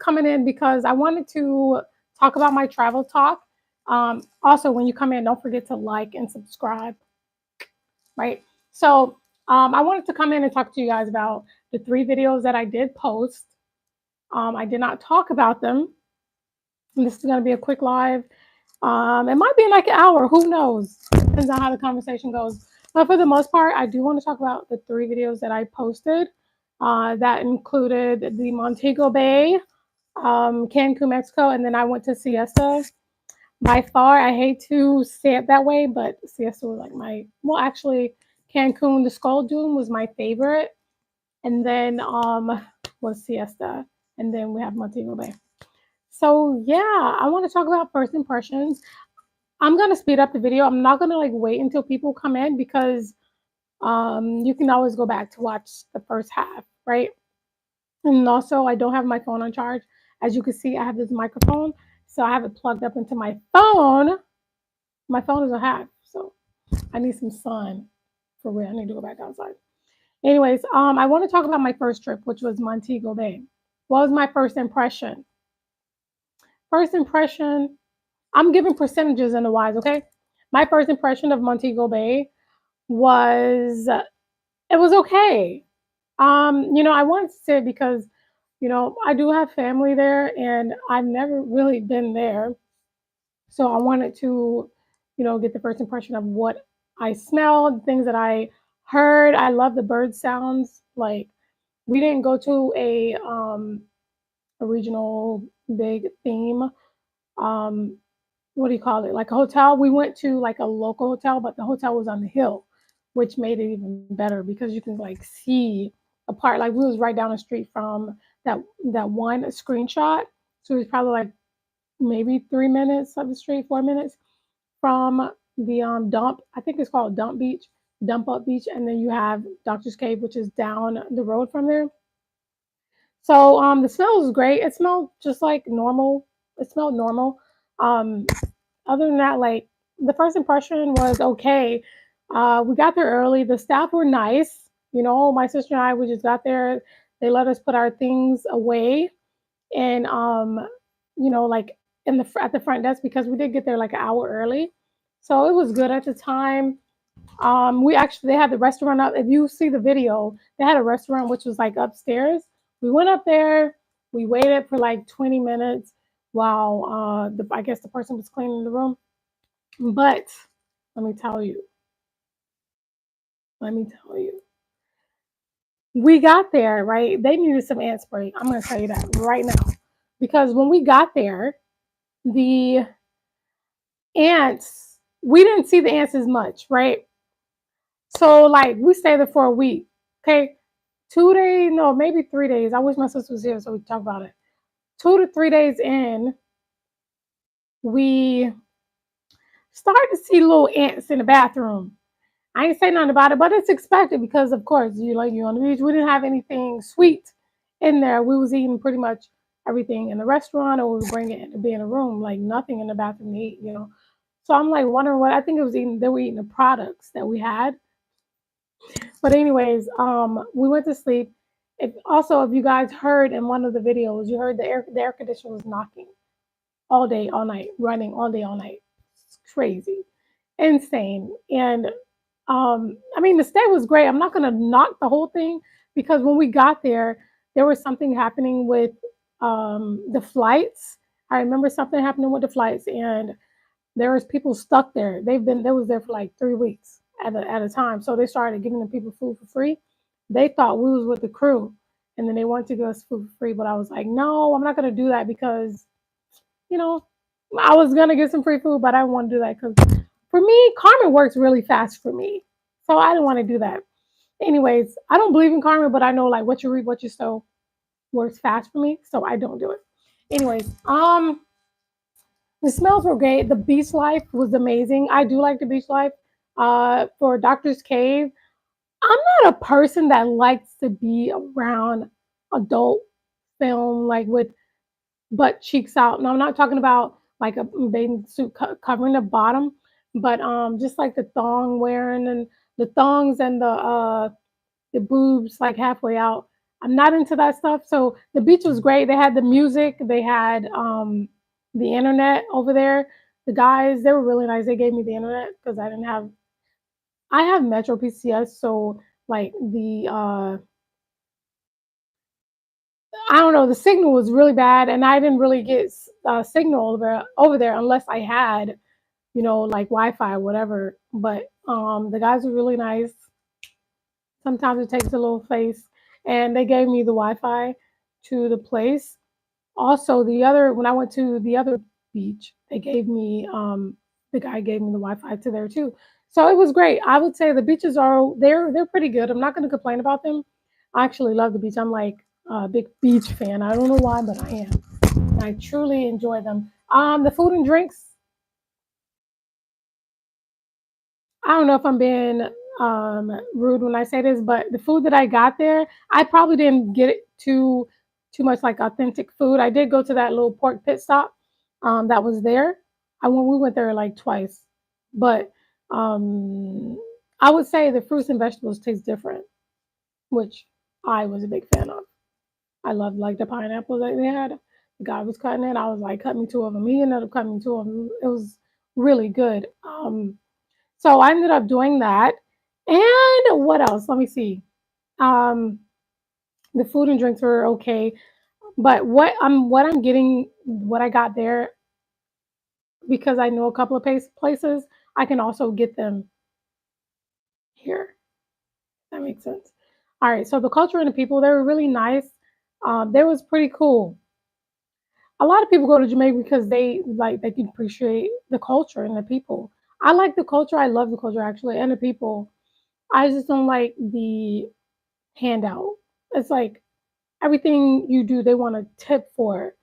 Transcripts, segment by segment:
coming in because I wanted to talk about my travel talk. Also, when you come in, don't forget to like and subscribe, right? So, I wanted to come in and talk to you guys about the 3 videos that I did post. I did not talk about them. And this is going to be a quick live. It might be like an hour. Who knows? Depends on how the conversation goes. But for the most part, I do want to talk about the 3 videos that I posted. That included the Montego Bay, Cancun, Mexico, and then I went to Siesta. By far, I hate to say it that way, but Siesta was like well, actually, Cancun, the Skull Dune was my favorite. And then was Siesta. And then we have Montego Bay. So yeah, I want to talk about first impressions. I'm gonna speed up the video. I'm not gonna like wait until people come in because you can always go back to watch the first half, right? And also, I don't have my phone on charge. As you can see, I have this microphone, so I have it plugged up into my phone. My phone is a half, so I need some sun for real. I need to go back outside. Anyways, I want to talk about my first trip, which was Montego Bay. What was my first impression? First impression, I'm giving percentages in the wise, okay? My first impression of Montego Bay was it was okay. I wanted to say it because, I do have family there and I've never really been there. So I wanted to, get the first impression of what I smelled, things that I heard. I love the bird sounds. Like we didn't go to a regional big theme. Um, what do you call it? Like a hotel. We went to like a local hotel, but the hotel was on the hill, which made it even better because you can like see a part. Like we was right down the street from that one screenshot. So it was probably like maybe 3 minutes of the street, 4 minutes from the dump. I think it's called Dump Beach, Dump Up Beach, and then you have Doctor's Cave, which is down the road from there. So the smell was great. It smelled just like normal. It smelled normal. Um, Other than that, like the first impression was okay. We got there early. The staff were nice. My sister and I, we just got there. They let us put our things away, and like at the front desk because we did get there like an hour early, so it was good at the time. We actually they had the restaurant up. If you see the video, they had a restaurant which was like upstairs. We went up there. We waited for like 20 minutes while I guess the person was cleaning the room. But let me tell you, let me tell you, we got there, right? They needed some ant spray. I'm going to tell you that right now. Because when we got there, the ants, we didn't see the ants as much, right? So, like, we stayed there for a week, okay? 2 days, no, maybe 3 days. I wish my sister was here so we could talk about it. 2 to 3 days in, we started to see little ants in the bathroom. I ain't say nothing about it, but it's expected because, of course, you on the beach. We didn't have anything sweet in there. We was eating pretty much everything in the restaurant, or we was bringing it to be in a room, like nothing in the bathroom to eat. So I'm like wondering what I think it was eating. They were eating the products that we had. But anyways, we went to sleep. If you guys heard in one of the videos, you heard the air conditioner was knocking all day, all night, running all day, all night. It's crazy, insane, and I mean, the stay was great. I'm not gonna knock the whole thing because when we got there was something happening with the flights. I remember something happening with the flights, and there was people stuck there. They was there for like 3 weeks at a time. So they started giving the people food for free. They thought we was with the crew, and then they wanted to give us food for free. But I was like, no, I'm not gonna do that because you know I was gonna get some free food, but I didn't want to do that because for me, karma works really fast for me. So I didn't want to do that. Anyways, I don't believe in karma, but I know like what you reap, what you sow works fast for me. So I don't do it. Anyways, the smells were great. The beach life was amazing. I do like the beach life. For Doctor's Cave, I'm not a person that likes to be around adult film like with butt cheeks out. No, I'm not talking about like a bathing suit covering the bottom, but just like the thong wearing and the thongs and the boobs like halfway out. I'm not into that stuff. So the beach was great. They had the music, they had the internet over there. The guys, they were really nice. They gave me the internet because I have Metro PCS, so like the I don't know, the signal was really bad, and I didn't really get signal over there unless I had, like Wi-Fi or whatever. But the guys were really nice. Sometimes it takes a little face, and they gave me the Wi-Fi to the place. Also, when I went to the other beach, the guy gave me the Wi-Fi to there too. So it was great. I would say the beaches they're pretty good. I'm not going to complain about them. I actually love the beach. I'm like a big beach fan. I don't know why, but I am. I truly enjoy them. The food and drinks, I don't know if I'm being rude when I say this, but the food that I got there, I probably didn't get it too much like authentic food. I did go to that little pork pit stop that was there. We went there like twice, but um, I would say the fruits and vegetables taste different, which I was a big fan of. I loved like the pineapples that they had. The guy was cutting it. I was like, cut me two of them. He ended up cutting me two of them. It was really good. So I ended up doing that. And what else? Let me see. Um, the food and drinks were okay, but what I got there because I know a couple of places, I can also get them here. That makes sense. All right. So the culture and the people, they were really nice. They was pretty cool. A lot of people go to Jamaica because they can appreciate the culture and the people. I like the culture. I love the culture actually, and the people. I just don't like the handout. It's like everything you do, they want to tip for it.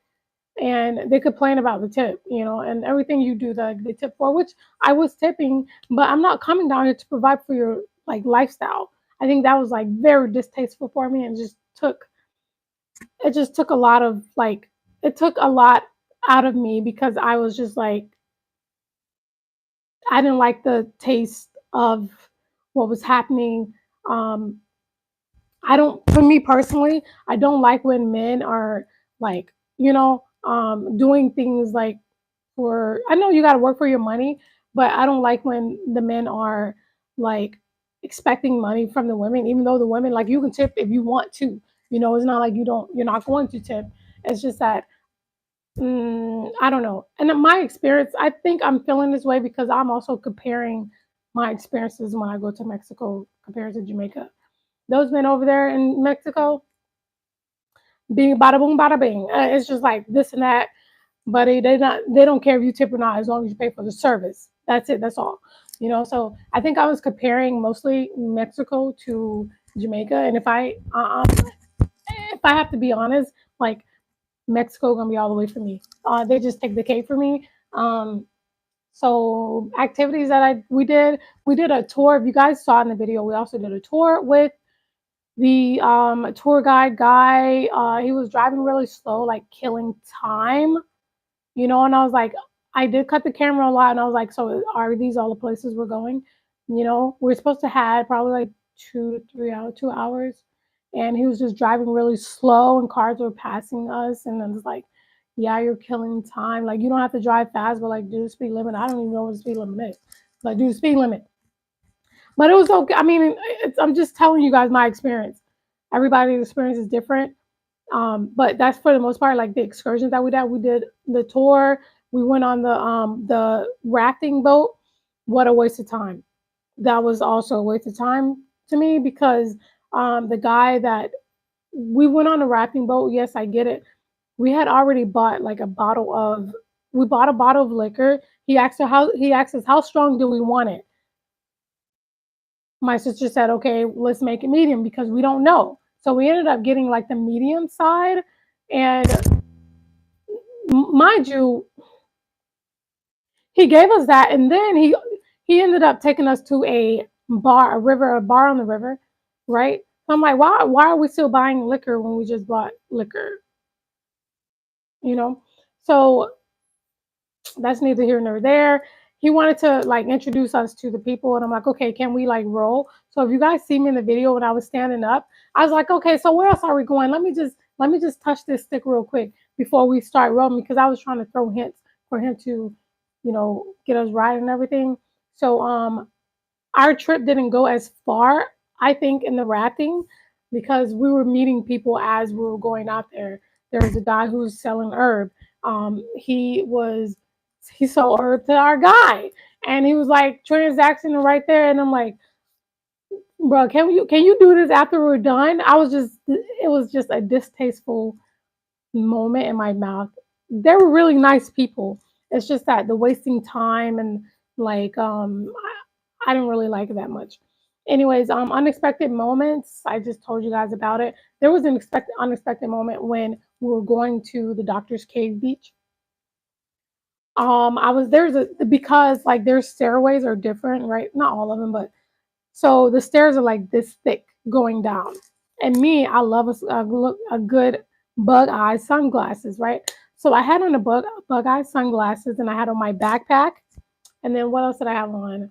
And they complain about the tip, and everything you do that they tip for, which I was tipping, but I'm not coming down here to provide for your like lifestyle. I think that was like very distasteful for me and just took a lot of like it took a lot out of me because I was just like I didn't like the taste of what was happening. Um, I don't, for me personally, I don't like when men are like, doing things like I know you got to work for your money, but I don't like when the men are like expecting money from the women, even though the women, like, you can tip if you want to, it's not like you're not going to tip. It's just that, I don't know. And in my experience, I think I'm feeling this way because I'm also comparing my experiences when I go to Mexico compared to Jamaica. Those men over there in Mexico, being bada boom, bada bing. It's just like this and that, but they don't care if you tip or not as long as you pay for the service. That's it. That's all. So I think I was comparing mostly Mexico to Jamaica, and if I have to be honest, like Mexico gonna be all the way for me. They just take the cake for me. So activities that we did a tour. If you guys saw in the video, we also did a tour with the tour guy. He was driving really slow, like killing time, and I was like, I did cut the camera a lot, and I was like, so are these all the places we're going? We're supposed to have probably like 2 to 3 hours, 2 hours, and he was just driving really slow, and cars were passing us, and then it's like, yeah, you're killing time. Like, you don't have to drive fast, but like, do the speed limit. I don't even know what the speed limit is. Like, do the speed limit. But it was okay. I mean, I'm just telling you guys my experience. Everybody's experience is different. But that's for the most part, like the excursions that we did. We did the tour. We went on the rafting boat. What a waste of time. That was also a waste of time to me because the guy that we went on a rafting boat, yes, I get it. We had already bought like we bought a bottle of liquor. He asked us how strong do we want it. My sister said, okay, let's make it medium because we don't know. So we ended up getting like the medium side. And mind you, he gave us that. And then he ended up taking us to a bar on the river, right? So I'm like, why are we still buying liquor when we just bought liquor? You know? So that's neither here nor there. he wanted to like introduce us to the people, and I'm like, okay, can we like roll? So if you guys see me in the video when I was standing up, I was like, okay, so where else are we going? Let me just touch this stick real quick before we start rolling, because I was trying to throw hints for him to, get us right and everything. So our trip didn't go as far, I think, in the rafting, because we were meeting people as we were going out there. There was a guy who was selling herb. He sold herb to our guy, and he was like transacting it right there. And I'm like, bro, can you do this after we're done? It was just a distasteful moment in my mouth. They were really nice people. It's just that the wasting time and like I didn't really like it that much. Anyways, unexpected moments. I just told you guys about it. There was an unexpected moment when we were going to the Doctor's Cave Beach. I was there's a because like their stairways are different, right? Not all of them, but so the stairs are like this thick going down. And me, I love a good bug eye sunglasses, right? So I had on the bug eye sunglasses, and I had on my backpack. And then what else did I have on?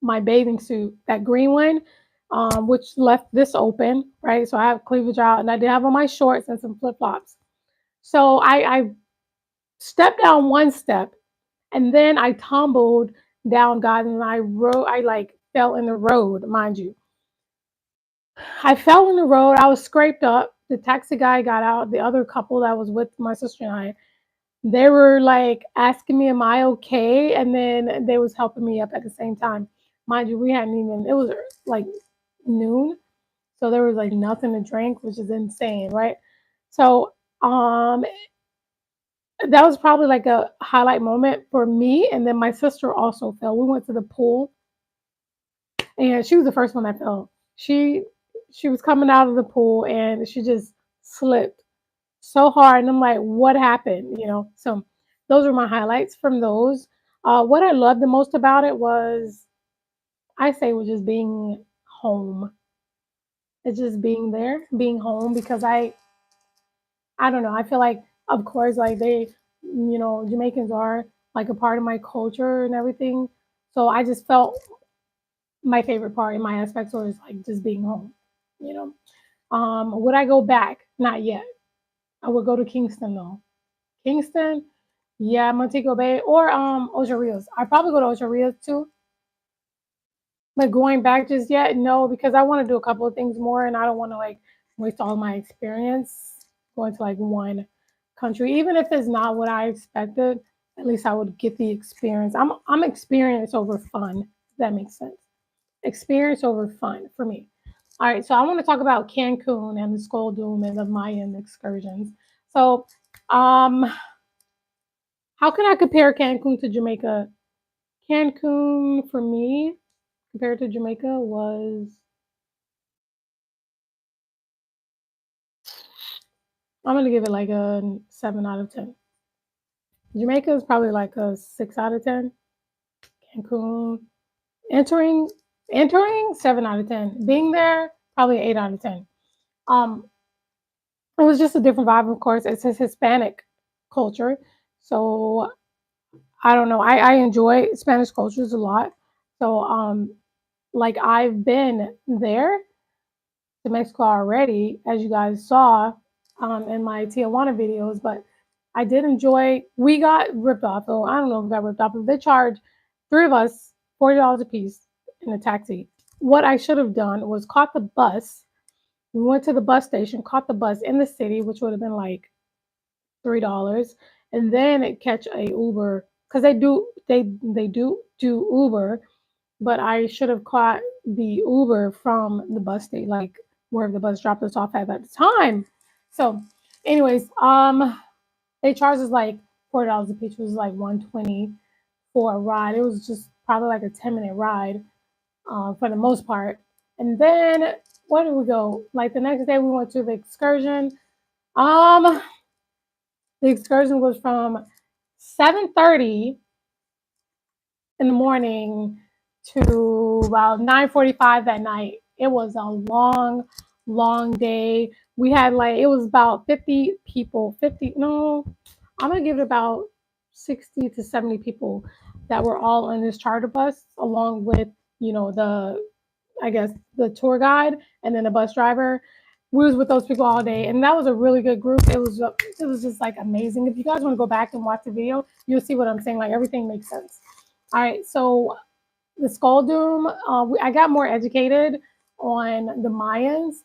My bathing suit, that green one, which left this open, right? So I have cleavage out, and I did have on my shorts and some flip flops. So I stepped down one step, and then I tumbled down, guys, and I like fell in the road, mind you. I fell in the road. I was scraped up. The taxi guy got out. The other couple that was with my sister and I, they were like asking me, "Am I okay?" And then they was helping me up at the same time. Mind you, we hadn't even. It was like noon, so there was like nothing to drink, which is insane, right? So that was probably like a highlight moment for me. And then my sister also fell. We went to the pool, and she was the first one that fell. She was coming out of the pool, and she just slipped so hard, and I'm like, what happened? So those are my highlights from those. What I loved the most about it was, I say, was just being home. It's just being there, being home, because I don't know. I feel like, of course, like Jamaicans are like a part of my culture and everything. So I just felt my favorite part in my aspects was like just being home. You know, would I go back? Not yet. I would go to Kingston though. Kingston, yeah, Montego Bay or Ocho Rios. I'd probably go to Ocho Rios too. But going back just yet, no, because I want to do a couple of things more, and I don't want to like waste all my experience going to like one country, even if it's not what I expected. At least I would get the experience. I'm experience over fun. If that makes sense. Experience over fun for me. All right, so I want to talk about Cancun and the Skull Dome and the Mayan excursions. So, um, how can I compare Cancun to Jamaica? Cancun for me compared to Jamaica was, I'm gonna give it like a 7 out of 10. Jamaica is probably like a 6 out of 10. Cancun entering entering 7 out of 10. Being there probably 8 out of 10. Um, it was just a different vibe. Of course, it's a Hispanic culture, so I don't know. I enjoy Spanish cultures a lot. So like I've been there to Mexico already, as you guys saw in my Tijuana videos, but I did enjoy. We got ripped off, though. I don't know if we got ripped off, but they charged three of us $40 a piece in a taxi. What I should have done was caught the bus. We went to the bus station, caught the bus in the city, which would have been like $3, and then catch a Uber, because they do Uber, but I should have caught the Uber from the bus station, like where the bus dropped us off at the time. So, anyways, they charged us like $40 a piece, which was like 120 for a ride. It was just probably like a 10-minute ride, for the most part. And then where did we go? Like the next day, we went to the excursion. Um, the excursion was from 7:30 in the morning to about 9:45 at night. It was a long, long day. We had like it was about 50 people. 50, no, I'm gonna give it about 60 to 70 people. that were all on this charter bus, along with, the, I guess, the tour guide and then the bus driver. We was with those people all day, and that was a really good group. It was just like amazing. If you guys want to go back and watch the video, you'll see what I'm saying. Like everything makes sense. All right, so the Skull Doom, I got more educated on the Mayans,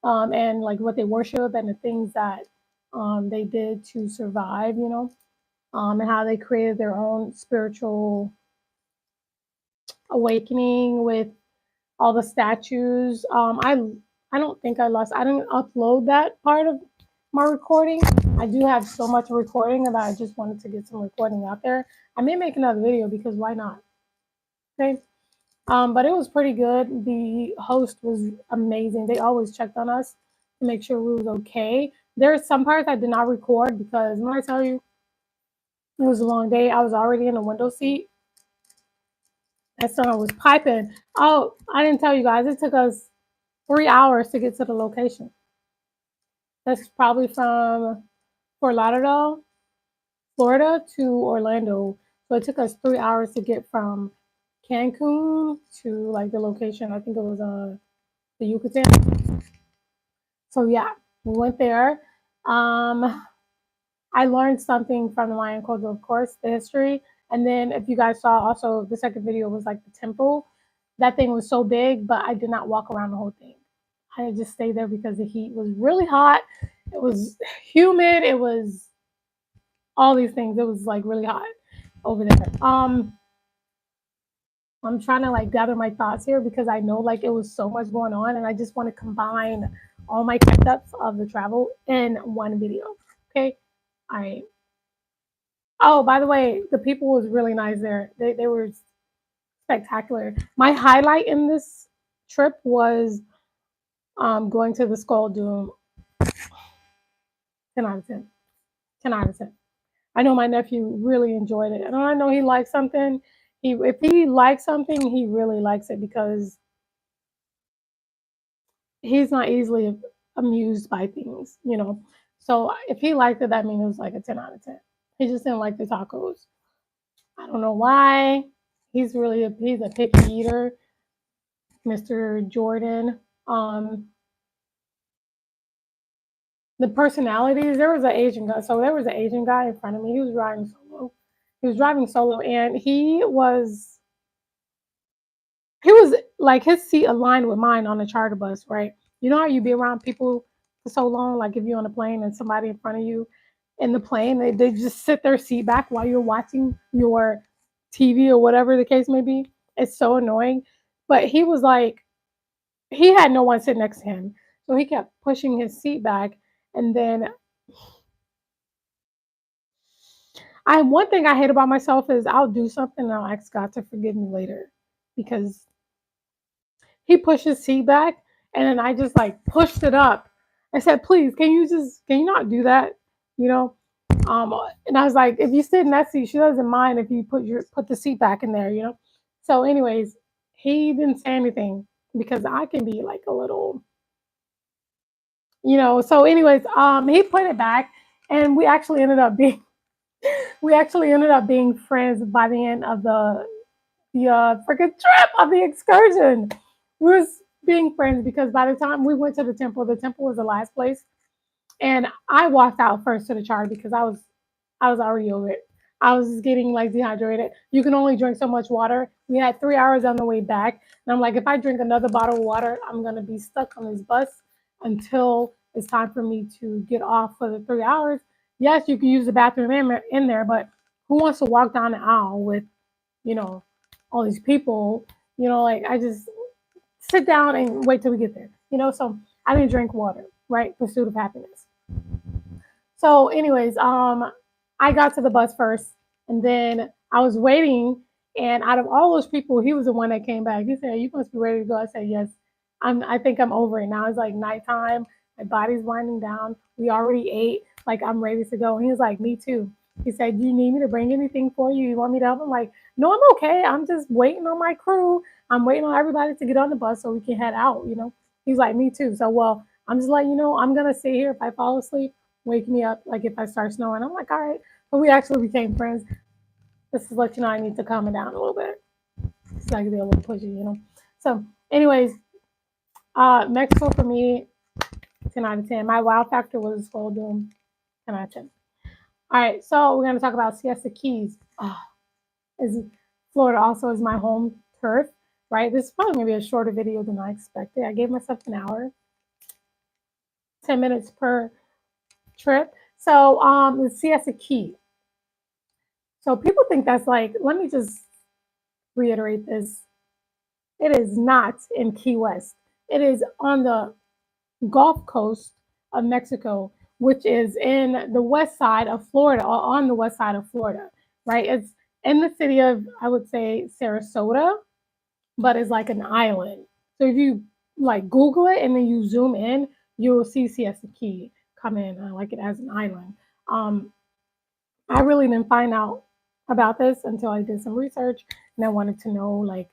and like what they worship and the things that they did to survive, and how they created their own spiritual awakening with all the statues. I don't think I lost. I didn't upload that part of my recording. I do have so much recording that I just wanted to get some recording out there. I may make another video because why not? Okay. But it was pretty good. The host was amazing. They always checked on us to make sure we was okay. There's some parts I did not record because when I tell you it was a long day, I was already in the window seat. That sun was piping. Oh, I didn't tell you guys. It took us 3 hours to get to the location. That's probably from Fort Lauderdale, Florida to Orlando. So it took us 3 hours to get from Cancun to like the location. I think it was the Yucatan. So yeah, we went there. Um, I learned something from the Mayan culture, of course, the history. And then if you guys saw also the second video was like the temple. That thing was so big, but I did not walk around the whole thing. I just stayed there because the heat was really hot. It was humid. It was all these things. It was like really hot over there. I'm trying to like gather my thoughts here because I know like it was so much going on and I just want to combine all my catch-ups of the travel in one video. Okay. All right. Oh, by the way, the people was really nice there. They were spectacular. My highlight in this trip was going to the Skull Doom. 10 out of 10. 10 out of 10. I know my nephew really enjoyed it. And I know he likes something. If he likes something, he really likes it because he's not easily amused by things. So if he liked it, that means it was like a 10 out of 10. He just didn't like the tacos. I don't know why. He's a picky eater, Mr. Jordan. Um, the personalities, there was an Asian guy. So there was an Asian guy in front of me. He was driving solo. He was driving solo and he was like his seat aligned with mine on the charter bus, right? You know how you be around people for so long, like if you're on a plane and somebody in front of you in the plane, they just sit their seat back while you're watching your TV or whatever the case may be. It's so annoying. But he was like, he had no one sitting next to him. So he kept pushing his seat back. And then one thing I hate about myself is I'll do something and I'll ask God to forgive me later because he pushed his seat back and then I just like pushed it up. I said, please, can you not do that? You know? And I was like, if you sit in that seat, she doesn't mind if you put the seat back in there. So anyways, he didn't say anything because I can be like a little. So anyways, he put it back and we actually ended up being friends by the end of the freaking trip of the excursion. We was being friends because by the time we went to the temple was the last place, and I walked out first to the charter because I was already over it. I was just getting like dehydrated. You can only drink so much water. We had 3 hours on the way back, and I'm like, if I drink another bottle of water, I'm gonna be stuck on this bus until it's time for me to get off for the 3 hours. Yes, you can use the bathroom in there, but who wants to walk down the aisle with you know all these people? Like I just sit down and wait till we get there. So I didn't drink water, right? Pursuit of happiness. So, anyways, I got to the bus first, and then I was waiting. And out of all those people, he was the one that came back. He said, "You must be ready to go." I said, "Yes, I think I'm over it now. It's like nighttime. My body's winding down. We already ate. Like I'm ready to go." And he was like, "Me too." He said, "Do you need me to bring anything for you? You want me to help?" I'm like, "No, I'm okay. I'm just waiting on my crew. I'm waiting on everybody to get on the bus so we can head out." He's like, "Me too." So, well, I'm just letting you know, I'm gonna sit here. If I fall asleep, wake me up like if I start snowing. I'm like, all right. But we actually became friends. This is let you know I need to calm it down a little bit. So I can be a little pushy. So, anyways, Mexico for me, 10 out of 10. My wow factor was full doom, 10 out of 10. All right, so we're gonna talk about Siesta Keys. Oh, is Florida also is my home turf, right? This is probably gonna be a shorter video than I expected. I gave myself an hour, 10 minutes per trip. So the Siesta Key. So people think that's like, let me just reiterate this. It is not in Key West. It is on the Gulf Coast of Mexico, which is in the west side of Florida, or on the west side of Florida, right? It's in the city of, I would say, Sarasota, but it's like an island. So if you like Google it and then you zoom in, you will see Siesta Key come in like it as an island. Um, I really didn't find out about this until I did some research and I wanted to know like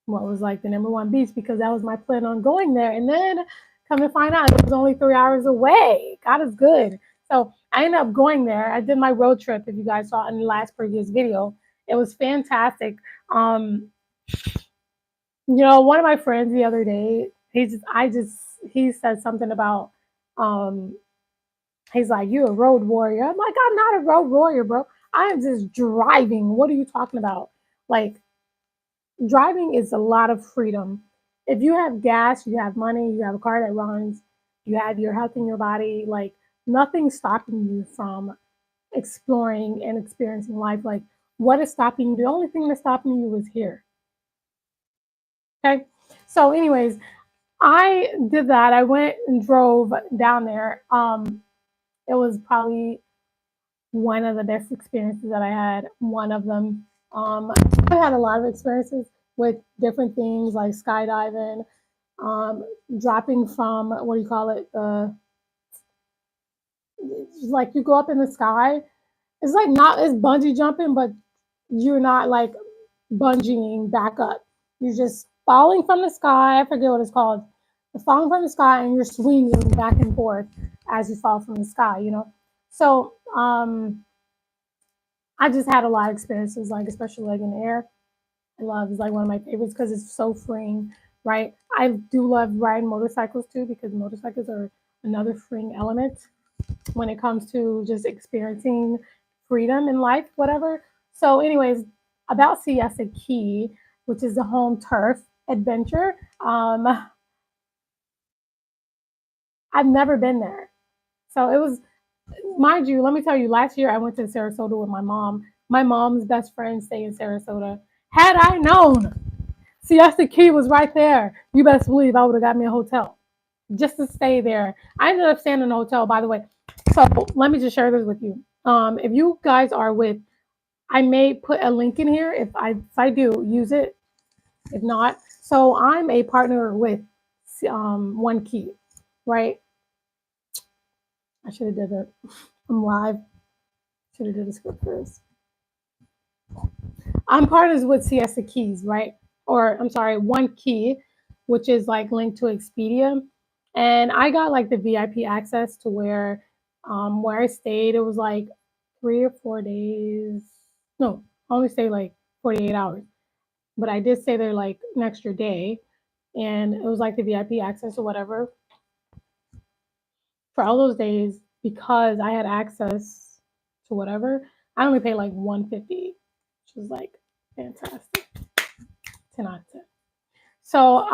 what was like the number one beach because that was my plan on going there. And then come to find out it was only 3 hours away. God is good. So I ended up going there. I did my road trip, if you guys saw in the last previous video. It was fantastic. One of my friends the other day, he said something about um he's like, "You a road warrior." I'm like, "I'm not a road warrior, bro. I am just driving. What are you talking about?" Like, driving is a lot of freedom. If you have gas, you have money, you have a car that runs, you have your health in your body, like nothing's stopping you from exploring and experiencing life. Like, what is stopping you? The only thing that's stopping you is here. Okay. So, anyways, I did that. I went and drove down there. It was probably one of the best experiences that I had. One of them. I had a lot of experiences with different things like skydiving, um, dropping from what do you call it? Like you go up in the sky. It's like not it's bungee jumping, but you're not like bungeeing back up. You're just falling from the sky. I forget what it's called. You're falling from the sky and you're swinging back and forth as you fall from the sky. So I just had a lot of experiences, like especially like in the air. I love is like one of my favorites because it's so freeing, right? I do love riding motorcycles too because motorcycles are another freeing element when it comes to just experiencing freedom in life, whatever. So, anyways, about Siesta Key, which is the home turf adventure. I've never been there. So it was, mind you, let me tell you, last year I went to Sarasota with my mom. My mom's best friend stayed in Sarasota. Had I known Siesta Key was right there, you best believe I would have got me a hotel just to stay there. I ended up staying in a hotel, by the way. So let me just share this with you. If you guys are with, I may put a link in here. If I do, use it. If not, so I'm a partner with One Key, right? I should have did it. I'm live. Should have did a script for this. I'm partners with Siesta Keys, right? Or I'm sorry, One Key, which is like linked to Expedia. And I got like the VIP access to where I stayed, it was like 3 or 4 days. No, I only stayed like 48 hours. But I did stay there like an extra day. And it was like the VIP access or whatever for all those days because I had access to whatever. I only paid like 150, which was like fantastic. 10 out of 10. So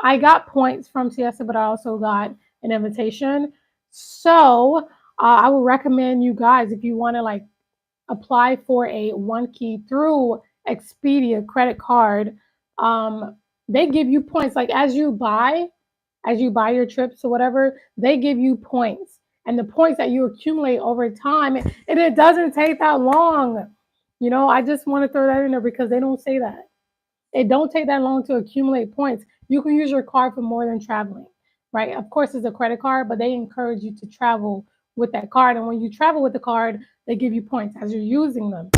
I got points from Siesta, but I also got an invitation. So I would recommend you guys if you want to like apply for a One Key through Expedia credit card. Um, they give you points like as you buy your trips or whatever, they give you points. And the points that you accumulate over time, and it doesn't take that long. I just want to throw that in there because they don't say that. It don't take that long to accumulate points. You can use your card for more than traveling, right? Of course, it's a credit card, but they encourage you to travel with that card. And when you travel with the card, they give you points as you're using them.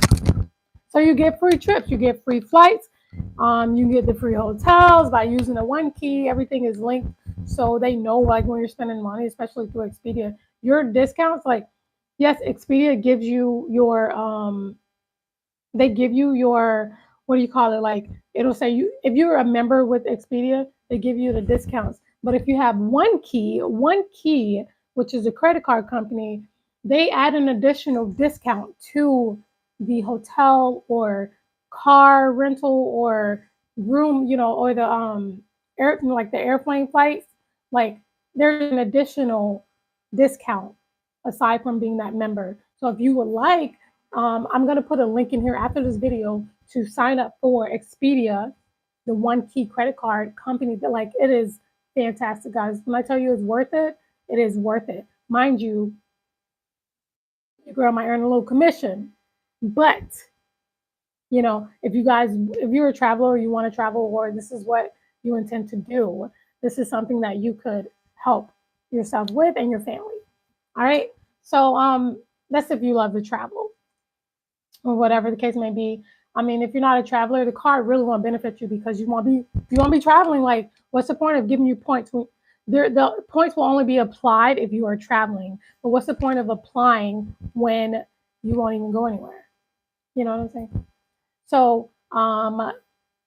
So you get free trips, you get free flights, you get the free hotels by using the One Key. Everything is linked, so they know like when you're spending money, especially through Expedia, your discounts. Like, yes, Expedia gives you your they give you your, what do you call it? Like it'll say you, if you're a member with Expedia, they give you the discounts. But if you have one key, which is a credit card company, they add an additional discount to the hotel or car rental or room, or the air, like the airplane flights. Like there's an additional discount aside from being that member. So if you would like, I'm going to put a link in here after this video to sign up for Expedia, the one key credit card company. That, like, it is fantastic, guys. When I tell you it's worth it is worth it. Mind you, your girl might earn a little commission, but if you're a traveler, you want to travel, or this is what you intend to do, this is something that you could help yourself with and your family. All right. So that's if you love to travel or whatever the case may be. I mean, if you're not a traveler, the card really won't benefit you because you won't be traveling. Like, what's the point of giving you points? The points will only be applied if you are traveling. But what's the point of applying when you won't even go anywhere? You know what I'm saying? So,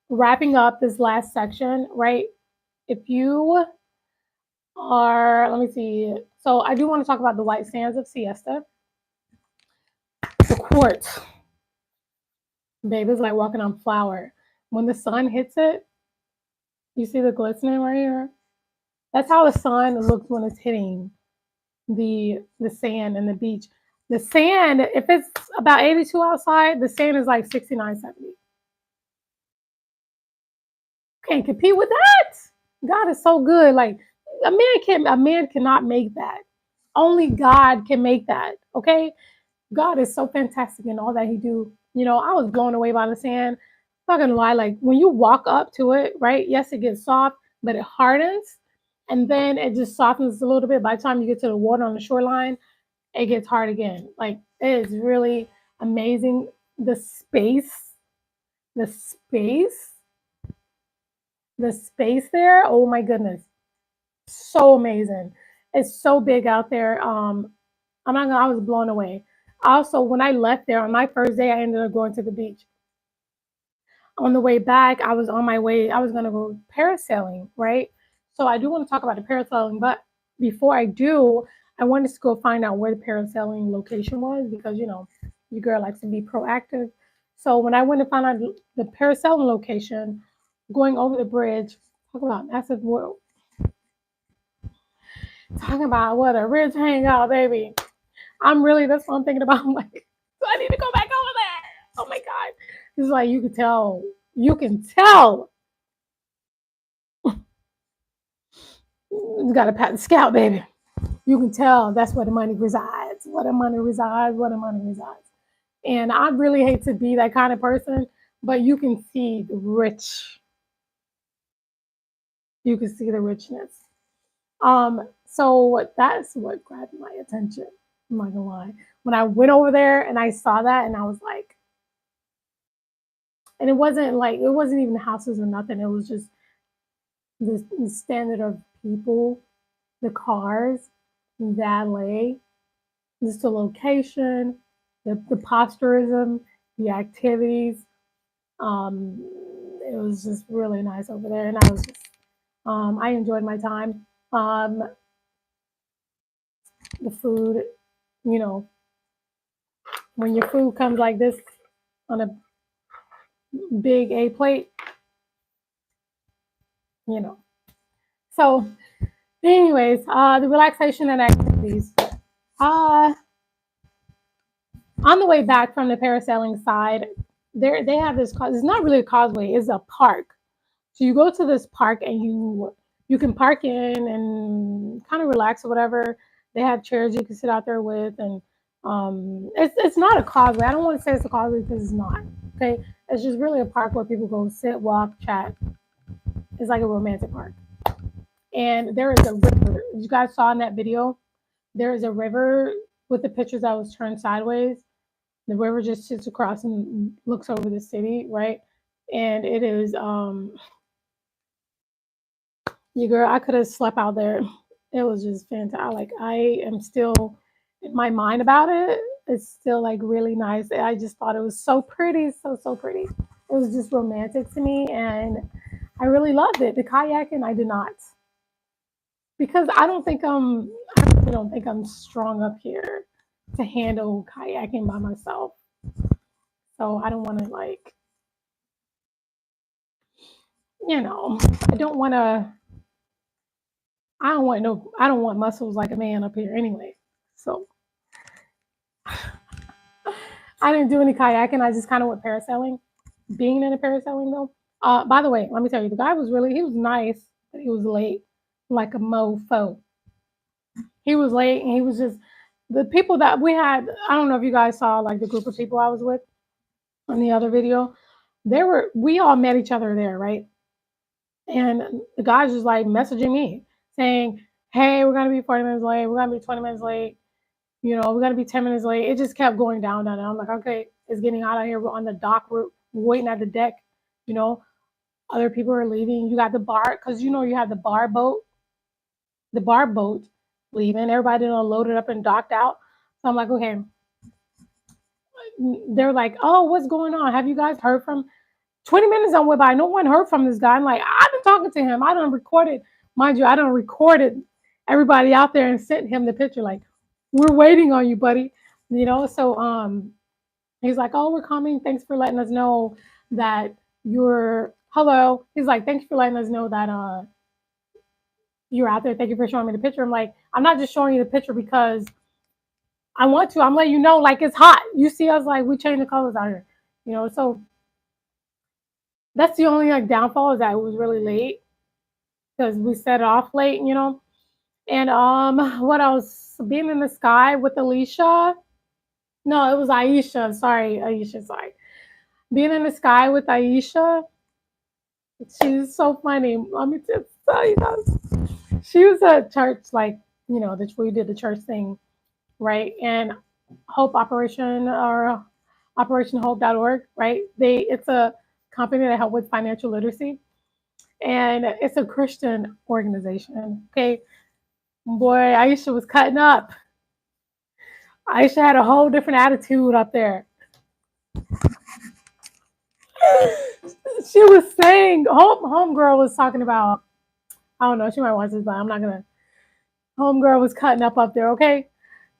wrapping up this last section, right? If you let me see. So, I do want to talk about the white sands of Siesta. The quartz, baby, it's like walking on flour. When the sun hits it, you see the glistening right here? That's how the sun looks when it's hitting the sand and the beach. The sand, if it's about 82 outside, the sand is like 69, 70. Can't compete with that. God is so good. Like a man cannot make that. Only God can make that. Okay? God is so fantastic in all that he do. I was blown away by the sand. I'm not gonna lie, like when you walk up to it, right? Yes, it gets soft, but it hardens and then it just softens a little bit. By the time you get to the water on the shoreline, it gets hard again. Like it is really amazing. The space, the space, the space there. Oh my goodness. So amazing. It's so big out there. I'm not gonna, I was blown away. Also, when I left there on my first day, I ended up going to the beach. On the way back, I was on my way, I was gonna go parasailing, right? So I do want to talk about the parasailing, but before I do, I wanted to go find out where the parasailing location was because your girl likes to be proactive. So when I went to find out the parasailing location, going over the bridge, talk about massive world, talking about what a ridge hangout, baby. That's what I'm thinking about. I'm like, so I need to go back over there. Oh my God. It's like you can tell you got to pat the scout, baby. You can tell that's where the money resides. Where the money resides, where the money resides. And I really hate to be that kind of person, but you can see the richness. So that's what grabbed my attention. I'm not gonna lie. When I went over there and I saw that and I was like, and it wasn't even houses or nothing. It was just the standard of people, the cars, valet, just the location, the posturism, the activities. It was just really nice over there, and I enjoyed my time. The food, you know, when your food comes like this on a big A plate, you know. So, anyways, the relaxation and activities. Uh, on the way back from the parasailing side, they have this. It's not really a causeway; it's a park. So you go to this park and you can park in and kind of relax or whatever. They have chairs you can sit out there with, and it's not a causeway. I don't want to say it's a causeway because it's not. Okay, it's just really a park where people go sit, walk, chat. It's like a romantic park. And there is a river. You guys saw in that video. There is a river with the pictures that was turned sideways. The river just sits across and looks over the city, right? And it is you girl, I could have slept out there. It was just fantastic. Like I am still in my mind about it. it's still like really nice. I just thought it was so pretty, so pretty. It was just romantic to me, and I really loved it. The kayaking, I did not, because I really don't think I'm strong up here to handle kayaking by myself. So I don't want to like, you know, I don't want to. I don't want muscles like a man up here anyway. So I didn't do any kayaking. I just kind of went parasailing. Being in a parasailing though. By the way, let me tell you, the guy was he was nice, but he was late, like a mofo. He was late, and he was just the people that we had. I don't know if you guys saw like the group of people I was with on the other video. We all met each other there, right? And the guys just like messaging me saying, "Hey, we're gonna be 40 minutes late. We're gonna be 20 minutes late. You know, we're gonna be 10 minutes late." It just kept going down, down, down. I'm like, okay, it's getting hot out here. We're on the dock. We're waiting at the deck. You know, other people are leaving. You got the bar, because you know you have the bar boat leaving. Everybody done loaded up and docked out. So I'm like, okay. They're like, oh, what's going on? Have you guys heard from? 20 minutes on went by. No one heard from this guy. I'm like, I've been talking to him. I done recorded, mind you, I done recorded everybody out there and sent him the picture. Like, we're waiting on you, buddy. You know, so he's like, oh, we're coming. Thanks for letting us know that you're hello. He's like, thanks for letting us know that you're out there. Thank you for showing me the picture. I'm like, I'm not just showing you the picture because I want to. I'm letting you know, like, it's hot. You see us, like, we change the colors out here. You know, so that's the only like downfall, is that it was really late because we set it off late, you know. And what else? Being in the sky with Alicia. No, it was Aisha. Sorry, Aisha. Sorry. Being in the sky with Aisha. She's so funny. Let me just tell you guys. She was at church, like, you know, we did the church thing, right? And Hope Operation, or OperationHope.org, right? It's a company that help with financial literacy, and it's a Christian organization. Okay, boy, Aisha was cutting up. Aisha had a whole different attitude up there. She was saying, homegirl was talking about, I don't know, she might watch this, but I'm not gonna. Homegirl was cutting up there, okay?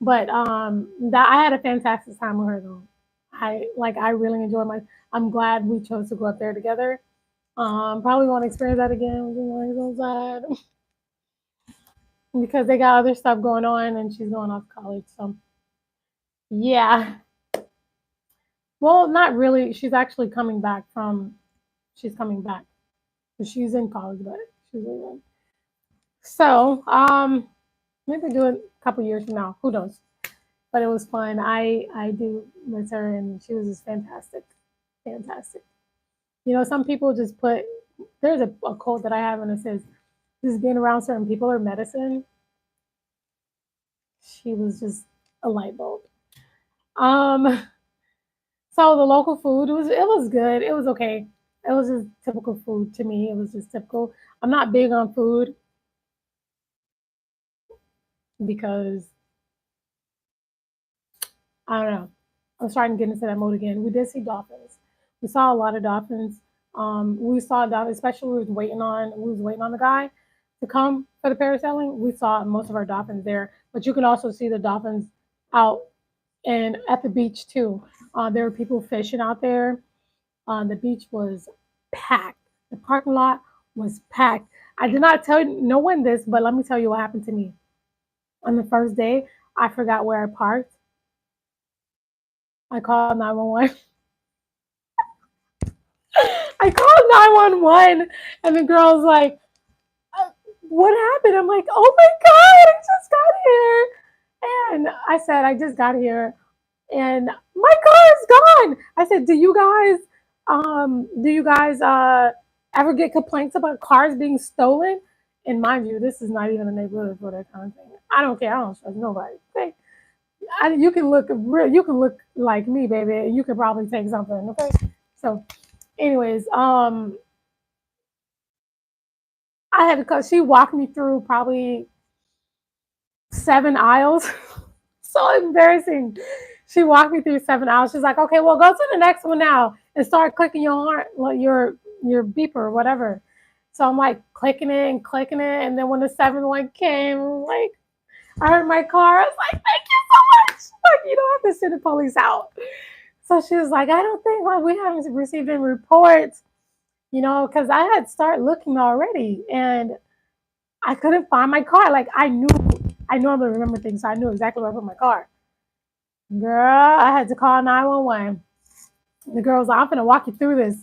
But that I had a fantastic time with her though. I really enjoyed my. I'm glad we chose to go up there together. Probably won't experience that again, which is like so sad because they got other stuff going on, and she's going off to college. So yeah, well, not really. She's actually coming back from. She's coming back. She's in college, but she's leaving. So maybe do it a couple years from now. Who knows? But it was fun. I do miss her, and she was just fantastic, fantastic. You know, some people just put. There's a quote that I have, and it says, "Just being around certain people are medicine." She was just a light bulb. Um, so the local food it was good. It was okay. It was just typical food to me. It was just typical. I'm not big on food because I don't know. I'm starting to get into that mode again. We did see dolphins. We saw a lot of dolphins. We saw dolphins, especially we was waiting on the guy to come for the parasailing. We saw most of our dolphins there, but you can also see the dolphins out and at the beach too. There were people fishing out there. The beach was packed. The parking lot was packed. I did not tell no one this, but let me tell you what happened to me. On the first day, I forgot where I parked. I called 911. I called 911, and the girl's like, what happened? I'm like, oh my God, I just got here. And I said, I just got here and my car is gone. I said, do you guys ever get complaints about cars being stolen? And mind you, this is not even a neighborhood for that kind of thing. I don't care. I don't trust nobody. Okay, you can look like me, baby. You could probably take something. Okay, so anyways, I had to cause she walked me through probably 7 aisles. So embarrassing. She walked me through 7 hours. She's like, okay, well, go to the next one now and start clicking your heart, your beeper or whatever. So I'm like clicking it, and then when the seventh one came, like I heard my car. I was like, thank you so much. Like, you don't have to send the police out. So she was like, I don't think we haven't received any reports, because I had started looking already and I couldn't find my car. Like I normally remember things, so I knew exactly where I put my car. Girl, I had to call 911. The girl's like, I'm gonna walk you through this.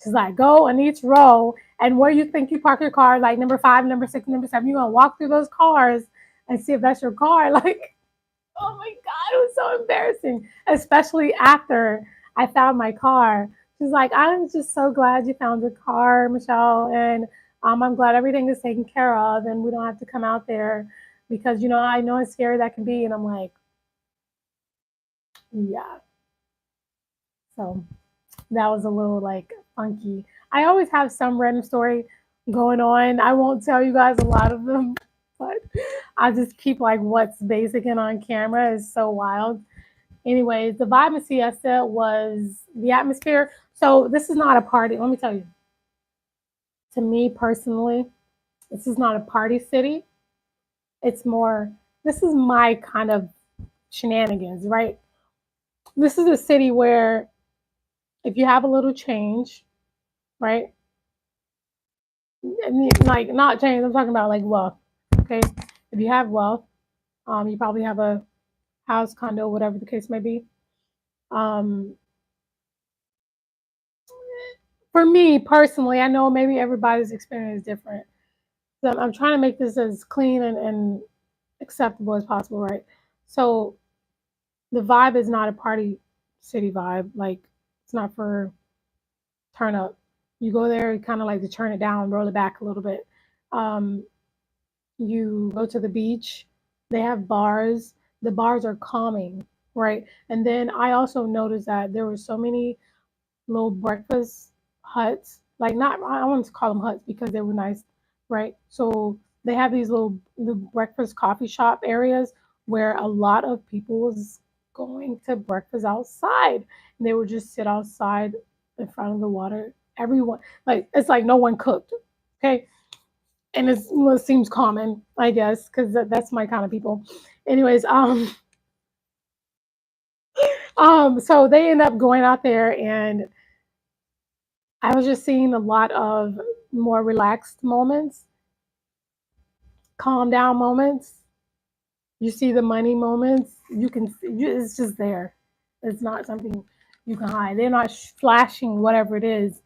She's like, go on each row, and where you think you park your car, like number 5, number 6, number 7, you're gonna walk through those cars and see if that's your car. Like, oh my God, it was so embarrassing, especially after I found my car. She's like, I'm just so glad you found your car, Michelle, and I'm glad everything is taken care of and we don't have to come out there because, I know it's scary that can be. And I'm like, yeah. So that was a little like funky. I always have some random story going on. I won't tell you guys a lot of them, but I just keep like what's basic and on camera is so wild. Anyways, the vibe in Siesta was the atmosphere. So this is not a party. Let me tell you. To me personally, this is not a party city. It's more. This is my kind of shenanigans, right? This is a city where if you have a little change, right? Like not change. I'm talking about like wealth. Okay, if you have wealth, you probably have a house, condo, whatever the case may be. Um, for me personally, I know maybe everybody's experience is different. So I'm trying to make this as clean and acceptable as possible, right? So the vibe is not a party city vibe. Like it's not for turn up. You go there, kind of like to turn it down, roll it back a little bit. Um, you go to the beach. They have bars. The bars are calming, right? And then I also noticed that there were so many little breakfast huts. Like not, I don't want to call them huts because they were nice, right? So they have these little breakfast coffee shop areas where a lot of people was going to breakfast outside. And they would just sit outside in front of the water. Everyone, like it's like no one cooked. Okay, and it seems common, I guess, because that's my kind of people. Anyways, so they end up going out there, and I was just seeing a lot of more relaxed moments, calm down moments. You see the money moments. It's just there. It's not something you can hide. They're not flashing whatever it is.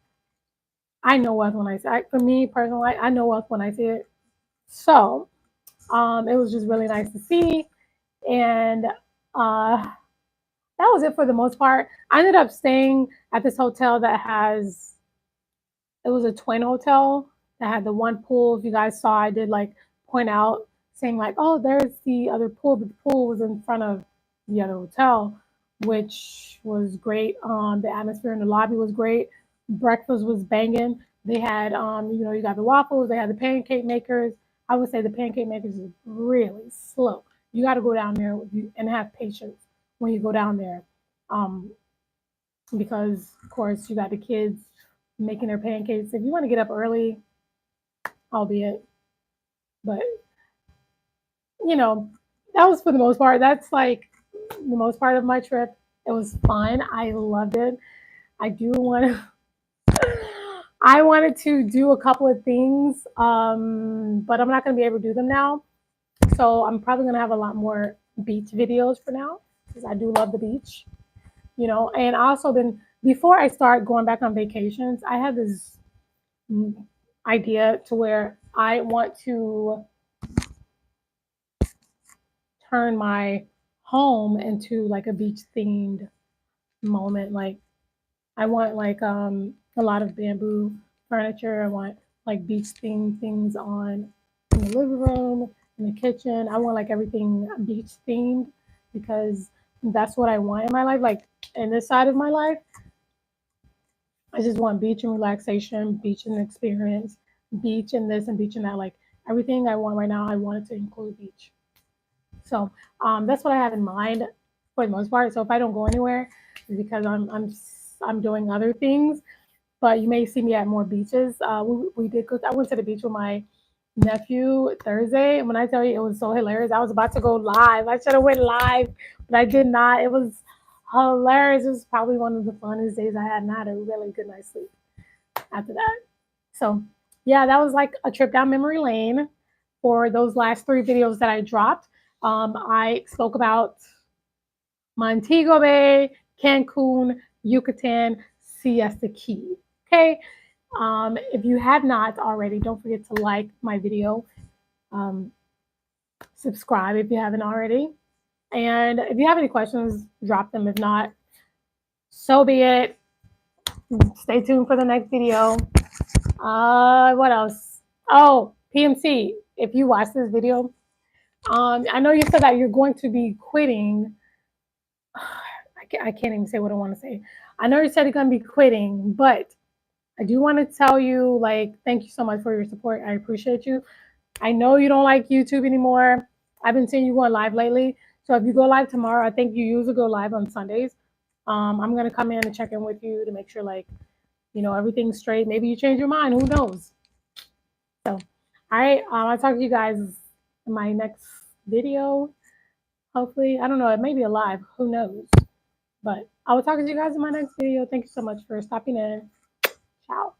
I know wealth when I see it. For me personally, I know wealth when I see it. So, it was just really nice to see, and that was it for the most part. I ended up staying at this hotel that has it was a twin hotel that had the one pool. If you guys saw, I did like point out saying like, "Oh, there's the other pool," but the pool was in front of the other hotel, which was great. The atmosphere in the lobby was great. Breakfast was banging. They had, you got the waffles. They had the pancake makers. I would say the pancake makers is really slow. You got to go down there and have patience when you go down there, um, because of course you got the kids making their pancakes. If you want to get up early, albeit, but you know, that was for the most part. That's like the most part of my trip. It was fun. I loved it. I do want to. I wanted to do a couple of things, but I'm not going to be able to do them now. So I'm probably going to have a lot more beach videos for now because I do love the beach. And I also been before I start going back on vacations, I had this idea to where I want to turn my home into like a beach themed moment. Like I want like a lot of bamboo furniture. I want like beach themed things on in the living room, in the kitchen. I want like everything beach themed because that's what I want in my life. Like in this side of my life, I just want beach and relaxation, beach and experience, beach and this and beach and that. Like everything I want right now, I want it to include beach. So that's what I have in mind for the most part. So if I don't go anywhere, it's because I'm doing other things. But you may see me at more beaches. We did go. I went to the beach with my nephew Thursday, and when I tell you it was so hilarious, I was about to go live. I should have went live, but I did not. It was hilarious. It was probably one of the funnest days I had, and I had a really good night's sleep after that. So yeah, that was like a trip down memory lane for those last three videos that I dropped. I spoke about Montego Bay, Cancun, Yucatan, Siesta Key. Okay. If you have not already, don't forget to like my video, um, subscribe if you haven't already. And if you have any questions, drop them. If not, so be it. Stay tuned for the next video. What else? Oh, PMC. If you watch this video, I know you said that you're going to be quitting. I can't even say what I want to say. I know you said you're going to be quitting, but I do want to tell you, like, thank you so much for your support. I appreciate you. I know you don't like YouTube anymore. I've been seeing you going live lately. So if you go live tomorrow, I think you usually go live on Sundays. I'm gonna come in and check in with you to make sure, like, everything's straight. Maybe you change your mind. Who knows? So, all right. I'll talk to you guys in my next video. Hopefully, I don't know. It may be a live. Who knows? But I will talk to you guys in my next video. Thank you so much for stopping in. Ciao.